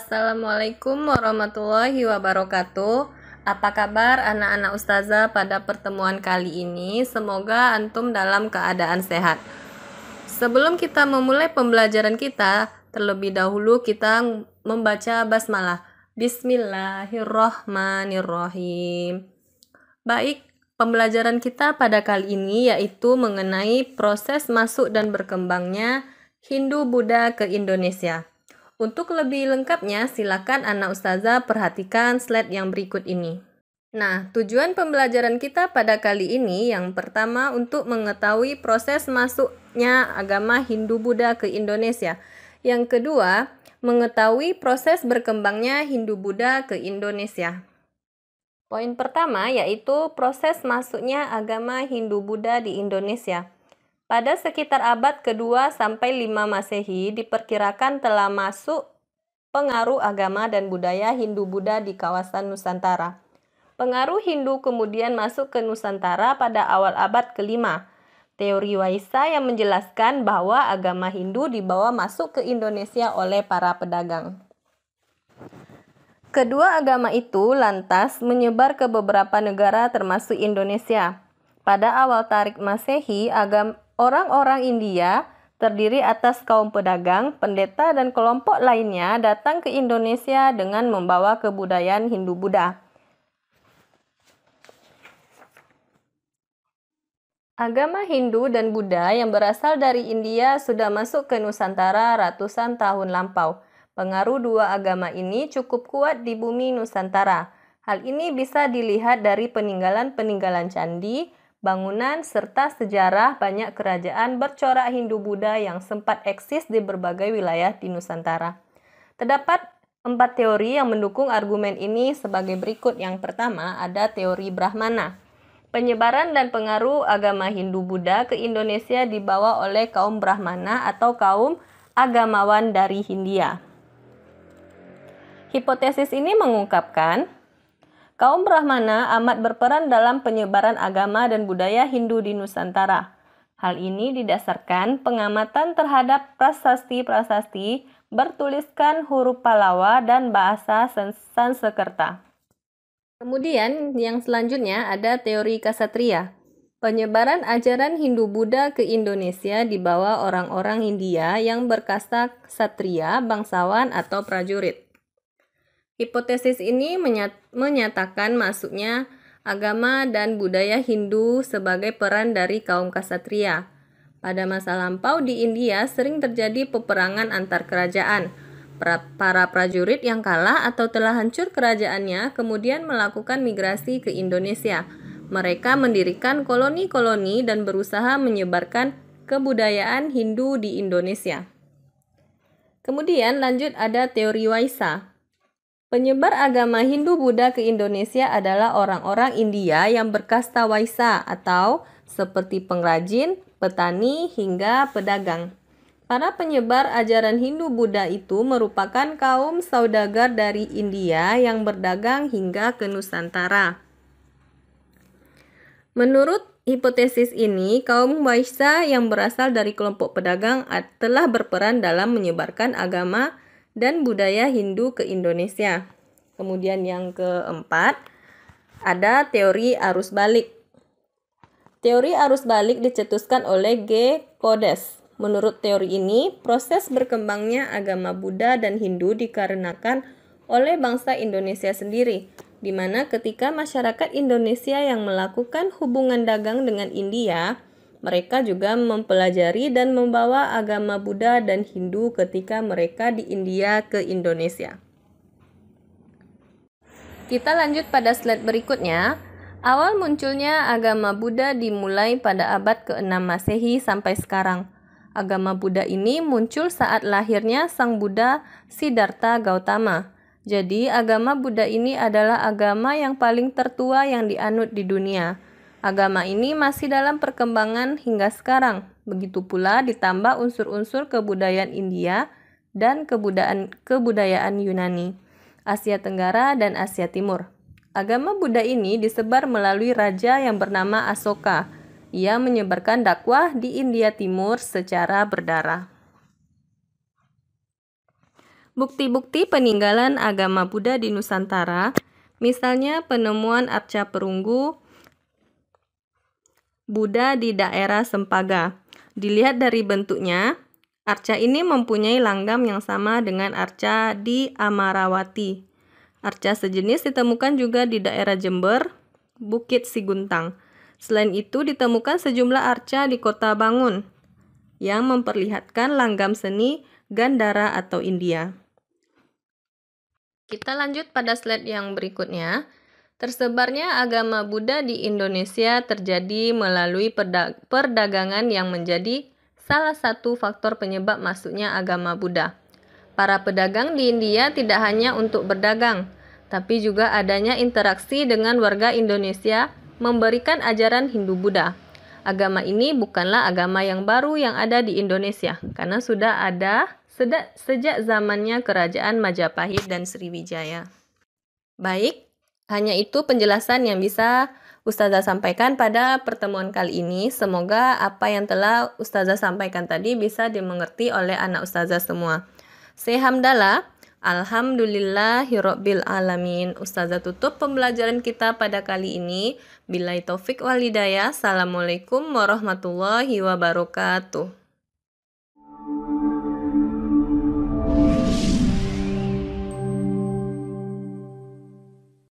Assalamualaikum warahmatullahi wabarakatuh. Apa kabar anak-anak ustazah pada pertemuan kali ini? Semoga antum dalam keadaan sehat. Sebelum kita memulai pembelajaran kita, terlebih dahulu kita membaca basmalah. Bismillahirrohmanirrohim. Baik, pembelajaran kita pada kali ini yaitu mengenai proses masuk dan berkembangnya Hindu-Buddha ke Indonesia. Untuk lebih lengkapnya, silakan anak ustazah perhatikan slide yang berikut ini. Nah, tujuan pembelajaran kita pada kali ini yang pertama untuk mengetahui proses masuknya agama Hindu-Buddha ke Indonesia. Yang kedua, mengetahui proses berkembangnya Hindu-Buddha ke Indonesia. Poin pertama yaitu proses masuknya agama Hindu-Buddha di Indonesia. Pada sekitar abad ke-2 sampai 5 Masehi diperkirakan telah masuk pengaruh agama dan budaya Hindu-Buddha di kawasan Nusantara. Pengaruh Hindu kemudian masuk ke Nusantara pada awal abad ke-5. Teori Waisa yang menjelaskan bahwa agama Hindu dibawa masuk ke Indonesia oleh para pedagang. Kedua agama itu lantas menyebar ke beberapa negara termasuk Indonesia. Pada awal Tarik Masehi, orang-orang India terdiri atas kaum pedagang, pendeta, dan kelompok lainnya datang ke Indonesia dengan membawa kebudayaan Hindu-Buddha. Agama Hindu dan Buddha yang berasal dari India sudah masuk ke Nusantara ratusan tahun lampau. Pengaruh dua agama ini cukup kuat di bumi Nusantara. Hal ini bisa dilihat dari peninggalan-peninggalan candi, bangunan, serta sejarah banyak kerajaan bercorak Hindu-Buddha yang sempat eksis di berbagai wilayah di Nusantara. Terdapat 4 teori yang mendukung argumen ini sebagai berikut. Yang pertama, ada teori Brahmana. Penyebaran dan pengaruh agama Hindu-Buddha ke Indonesia dibawa oleh kaum Brahmana atau kaum agamawan dari Hindia. Hipotesis ini mengungkapkan kaum Brahmana amat berperan dalam penyebaran agama dan budaya Hindu di Nusantara. Hal ini didasarkan pengamatan terhadap prasasti-prasasti bertuliskan huruf Pallawa dan bahasa Sanskerta. Kemudian yang selanjutnya ada teori Ksatria. Penyebaran ajaran Hindu-Buddha ke Indonesia dibawa orang-orang India yang berkasta ksatria, bangsawan, atau prajurit. Hipotesis ini menyatakan masuknya agama dan budaya Hindu sebagai peran dari kaum ksatria. Pada masa lampau di India sering terjadi peperangan antar kerajaan. Para prajurit yang kalah atau telah hancur kerajaannya kemudian melakukan migrasi ke Indonesia. Mereka mendirikan koloni-koloni dan berusaha menyebarkan kebudayaan Hindu di Indonesia. Kemudian lanjut ada teori Waisa. Penyebar agama Hindu-Buddha ke Indonesia adalah orang-orang India yang berkasta Waisa atau seperti pengrajin, petani, hingga pedagang. Para penyebar ajaran Hindu-Buddha itu merupakan kaum saudagar dari India yang berdagang hingga ke Nusantara. Menurut hipotesis ini, kaum Waisa yang berasal dari kelompok pedagang telah berperan dalam menyebarkan agama dan budaya Hindu ke Indonesia. Kemudian yang keempat, ada teori arus balik. Teori arus balik dicetuskan oleh G. Kodes. Menurut teori ini, proses berkembangnya agama Buddha dan Hindu dikarenakan oleh bangsa Indonesia sendiri, di mana ketika masyarakat Indonesia yang melakukan hubungan dagang dengan India, mereka juga mempelajari dan membawa agama Buddha dan Hindu ketika mereka di India ke Indonesia. Kita lanjut pada slide berikutnya. Awal munculnya agama Buddha dimulai pada abad ke-6 Masehi sampai sekarang. Agama Buddha ini muncul saat lahirnya Sang Buddha Siddhartha Gautama. Jadi agama Buddha ini adalah agama yang paling tertua yang dianut di dunia. Agama ini masih dalam perkembangan hingga sekarang. Begitu pula ditambah unsur-unsur kebudayaan India dan kebudayaan Yunani, Asia Tenggara, dan Asia Timur. Agama Buddha ini disebar melalui raja yang bernama Asoka. Ia menyebarkan dakwah di India Timur secara berdarah. Bukti-bukti peninggalan agama Buddha di Nusantara, misalnya penemuan arca perunggu Buddha di daerah Sempaga. Dilihat dari bentuknya, arca ini mempunyai langgam yang sama dengan arca di Amarawati. Arca sejenis ditemukan juga di daerah Jember, Bukit Siguntang. Selain itu, ditemukan sejumlah arca di Kota Bangun yang memperlihatkan langgam seni Gandhara atau India. Kita lanjut pada slide yang berikutnya. Tersebarnya agama Buddha di Indonesia terjadi melalui perdagangan yang menjadi salah satu faktor penyebab masuknya agama Buddha. Para pedagang di India tidak hanya untuk berdagang, tapi juga adanya interaksi dengan warga Indonesia memberikan ajaran Hindu-Buddha. Agama ini bukanlah agama yang baru yang ada di Indonesia, karena sudah ada sejak zamannya Kerajaan Majapahit dan Sriwijaya. Baik, hanya itu penjelasan yang bisa Ustazah sampaikan pada pertemuan kali ini. Semoga apa yang telah Ustazah sampaikan tadi bisa dimengerti oleh anak Ustazah semua. Sehamdalah, alhamdulillahirabbil alamin. Ustazah tutup pembelajaran kita pada kali ini. Billahi taufik wal hidayah. Assalamualaikum warahmatullahi wabarakatuh.